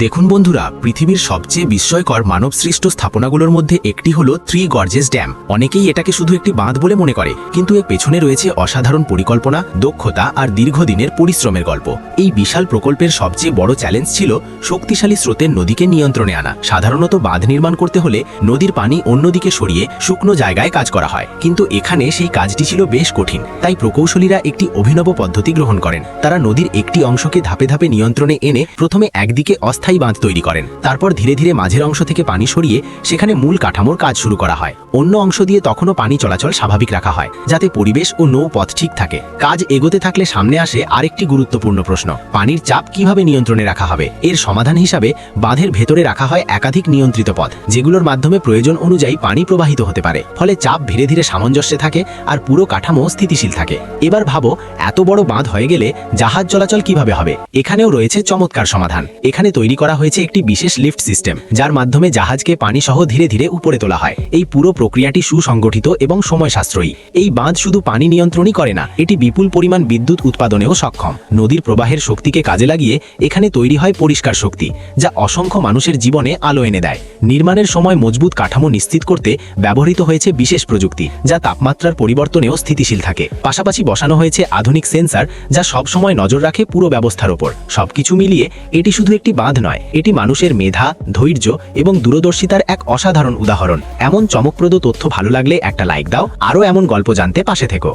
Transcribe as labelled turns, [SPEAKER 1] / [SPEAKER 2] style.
[SPEAKER 1] দেখুন বন্ধুরা, পৃথিবীর সবচেয়ে বিস্ময়কর মানবসৃষ্ট স্থাপনাগুলোর মধ্যে একটি হলো থ্রি গর্জেস ড্যাম। অনেকেই এটাকে শুধু একটি বাঁধ বলে মনে করে, কিন্তু এর পেছনে রয়েছে অসাধারণ পরিকল্পনা, দক্ষতা আর দীর্ঘদিনের পরিশ্রমের গল্প। এই বিশাল প্রকল্পের সবচেয়ে বড় চ্যালেঞ্জ ছিল শক্তিশালী স্রোতের নদীকে নিয়ন্ত্রণে আনা। সাধারণত বাঁধ নির্মাণ করতে হলে নদীর পানি অন্যদিকে সরিয়ে শুকনো জায়গায় কাজ করা হয়, কিন্তু এখানে সেই কাজটি ছিল বেশ কঠিন। তাই প্রকৌশলীরা একটি অভিনব পদ্ধতি গ্রহণ করেন। তারা নদীর একটি অংশকে ধাপে ধাপে নিয়ন্ত্রণে এনে প্রথমে একদিকে অস্থায়ী বাঁধ তৈরি করেন, তারপর ধীরে ধীরে মাঝের অংশ থেকে পানি সরিয়ে সেখানে মূল কাঠামোর কাজ শুরু করা হয়। অন্য অংশ দিয়ে তখনও পানি চলাচল স্বাভাবিক রাখা হয়, যাতে পরিবেশ ও নৌপথ ঠিক থাকে। কাজ এগোতে থাকলে সামনে আসে আরেকটি গুরুত্বপূর্ণ প্রশ্ন: পানির চাপ কিভাবে নিয়ন্ত্রণে রাখা হবে? এর সমাধান হিসাবে বাঁধের ভেতরে রাখা হয় একাধিক নিয়ন্ত্রিত পথ, যেগুলোর মাধ্যমে প্রয়োজন অনুযায়ী পানি প্রবাহিত হতে পারে। ফলে চাপ ধীরে ধীরে সামঞ্জস্যে থাকে আর পুরো কাঠামো স্থিতিশীল থাকে। এবার ভাবো, এত বড় বাঁধ হয়ে গেলে জাহাজ চলাচল কিভাবে হবে? এখানেও রয়েছে চমৎকার সমাধান। এখানে তৈরি করা হয়েছে একটি বিশেষ লিফট সিস্টেম, যার মাধ্যমে জাহাজকে পানি সহ ধীরে ধীরে উপরে তোলা হয়। এই পুরো প্রক্রিয়াটি সুসংগঠিত এবং সময় সাশ্রয়ী। এই বাঁধ শুধু পানি নিয়ন্ত্রণই করে না, এটি বিপুল পরিমাণ বিদ্যুৎ উৎপাদনেও সক্ষম। নদীর প্রবাহের শক্তিকে কাজে লাগিয়ে এখানে তৈরি হয় পরিষ্কার শক্তি, যা অসংখ্য মানুষের জীবনে আলো এনে দেয়। নির্মাণের সময় মজবুত কাঠামো নিশ্চিত করতে ব্যবহৃত হয়েছে বিশেষ প্রযুক্তি, যা তাপমাত্রার পরিবর্তনেও স্থিতিশীল থাকে। পাশাপাশি বসানো হয়েছে আধুনিক সেন্সর, যা সব সময় নজর রাখে পুরো ব্যবস্থার উপর। সবকিছু মিলিয়ে এটি শুধু একটি বাঁধ নয়, এটি মানুষের মেধা, ধৈর্য এবং দূরদর্শিতার এক অসাধারণ উদাহরণ। এমন চমকপ্রদ তথ্য ভালো লাগলে একটা লাইক দাও। আরও এমন গল্প জানতে পাশে থেকো।